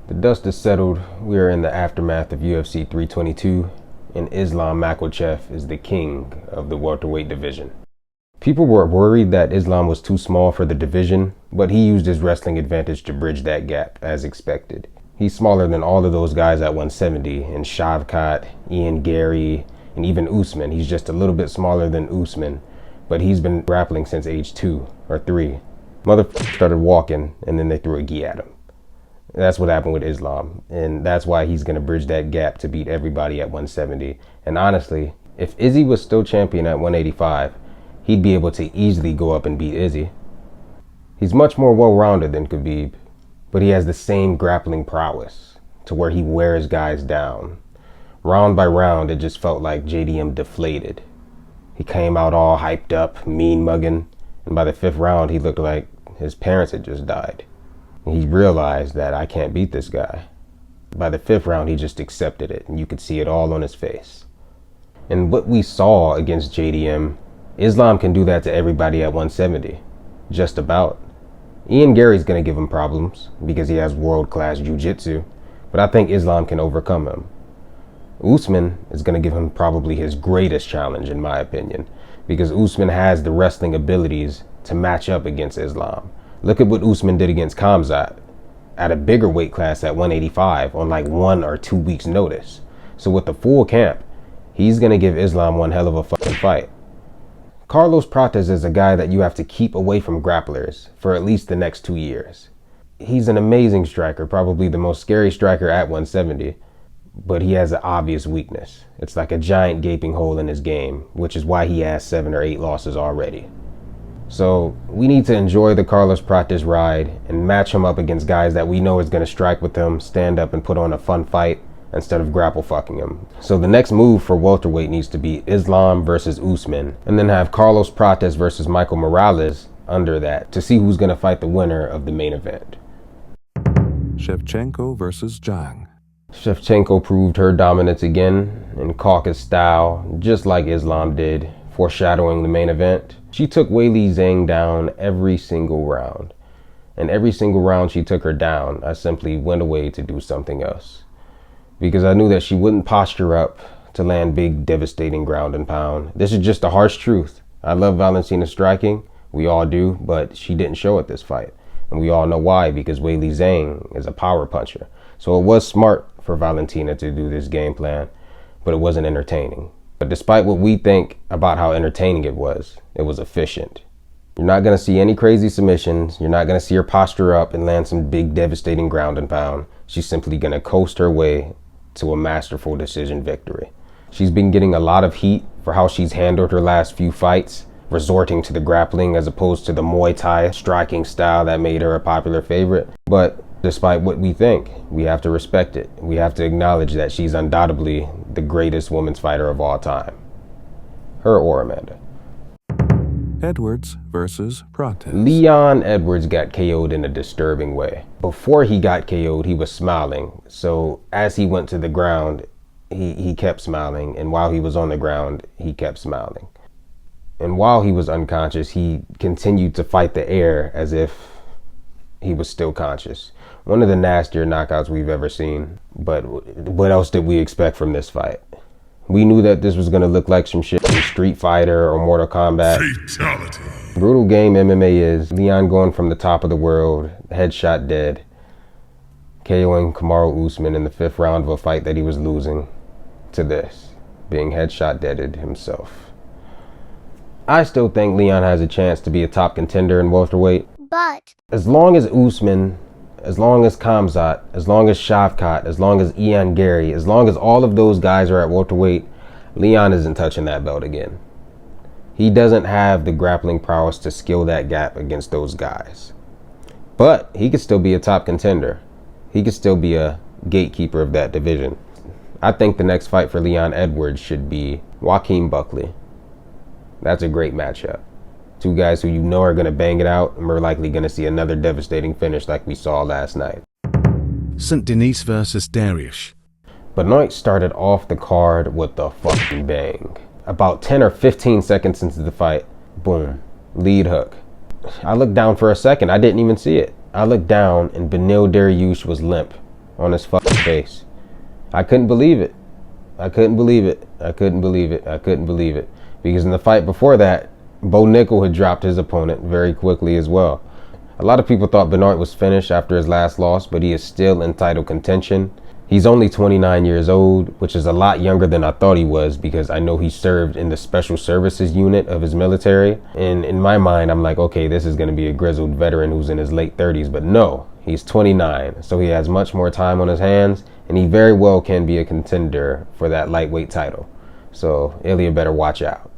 The dust is settled. We are in the aftermath of UFC 322, and Islam Makhachev is the king of the welterweight division. People were worried that Islam was too small for the division, but he used his wrestling advantage to bridge that gap, as expected. He's smaller than all of those guys at 170, and Shavkat, Ian Gary, and even Usman. He's just a little bit smaller than Usman, but he's been grappling since age 2 or 3. Motherfucker started walking, and then they threw a gi at him. That's what happened with Islam, and that's why he's going to bridge that gap to beat everybody at 170. And honestly, if Izzy was still champion at 185, he'd be able to easily go up and beat Izzy. He's much more well-rounded than Khabib, but he has the same grappling prowess to where he wears guys down. Round by round, it just felt like JDM deflated. He came out all hyped up, mean mugging, and by the 5th round, he looked like his parents had just died. He realized that I can't beat this guy. By the 5th round, he just accepted it, and you could see it all on his face. And what we saw against JDM, Islam can do that to everybody at 170. Just about. Ian Gary's going to give him problems because he has world-class jiu-jitsu, but I think Islam can overcome him. Usman is going to give him probably his greatest challenge, in my opinion, because Usman has the wrestling abilities to match up against Islam. Look at what Usman did against Khamzat at a bigger weight class at 185 on like 1 or 2 weeks notice. So with the full camp, he's going to give Islam one hell of a fucking fight. Carlos Prates is a guy that you have to keep away from grapplers for at least the next 2 years. He's an amazing striker, probably the most scary striker at 170, but he has an obvious weakness. It's like a giant gaping hole in his game, which is why he has 7 or 8 losses already. So we need to enjoy the Carlos Prates ride and match him up against guys that we know is going to strike with him, stand up and put on a fun fight instead of grapple fucking him. So the next move for welterweight needs to be Islam versus Usman, and then have Carlos Prates versus Michael Morales under that to see who's going to fight the winner of the main event. Shevchenko versus Zhang. Shevchenko proved her dominance again in Caucasus style, just like Islam did, foreshadowing the main event. She took Weili Zhang down every single round. And every single round she took her down, I simply went away to do something else. Because I knew that she wouldn't posture up to land big, devastating ground and pound. This is just the harsh truth. I love Valentina striking. We all do, but she didn't show it this fight. And we all know why, because Weili Zhang is a power puncher. So it was smart for Valentina to do this game plan, but it wasn't entertaining. But despite what we think about how entertaining it was efficient. You're not going to see any crazy submissions. You're not going to see her posture up and land some big, devastating ground and pound. She's simply going to coast her way to a masterful decision victory. She's been getting a lot of heat for how she's handled her last few fights, resorting to the grappling as opposed to the Muay Thai striking style that made her a popular favorite. But despite what we think, we have to respect it. We have to acknowledge that she's undoubtedly the greatest women's fighter of all time. Her or Amanda. Edwards versus Prates. Leon Edwards got KO'd in a disturbing way. Before he got KO'd, he was smiling. So as he went to the ground, he kept smiling. And while he was on the ground, he kept smiling. And while he was unconscious, he continued to fight the air as if he was still conscious. One of the nastier knockouts we've ever seen. But what else did we expect from this fight? We knew that this was going to look like some shit from Street Fighter or Mortal Kombat. Fatality. Brutal game MMA is. Leon going from the top of the world, headshot dead, KOing Kamaru Usman in the 5th round of a fight that he was losing, to this, being headshot deaded himself. I still think Leon has a chance to be a top contender in welterweight. But As long as Usman, as long as Khamzat, as long as Shavkat, as long as Ian Gary, as long as all of those guys are at welterweight, Leon isn't touching that belt again. He doesn't have the grappling prowess to skill that gap against those guys. But he could still be a top contender. He could still be a gatekeeper of that division. I think the next fight for Leon Edwards should be Joaquin Buckley. That's a great matchup. Two guys who you know are going to bang it out, and we're likely going to see another devastating finish like we saw last night. St. Denis versus Dariush. Benoit started off the card with a fucking bang. About 10 or 15 seconds into the fight, boom, lead hook. I looked down for a second, I didn't even see it. I looked down and Beneil Dariush was limp. on his fucking face. I couldn't believe it. I couldn't believe it. I couldn't believe it. I couldn't believe it. Because in the fight before that, Bo Nickel had dropped his opponent very quickly as well. A lot of people thought Benoit was finished after his last loss, but he is still in title contention. He's only 29 years old, which is a lot younger than I thought he was, because I know he served in the special services unit of his military. And in my mind, I'm like, okay, this is going to be a grizzled veteran who's in his late 30s. But no, he's 29. So he has much more time on his hands, and he very well can be a contender for that lightweight title. So Ilya better watch out.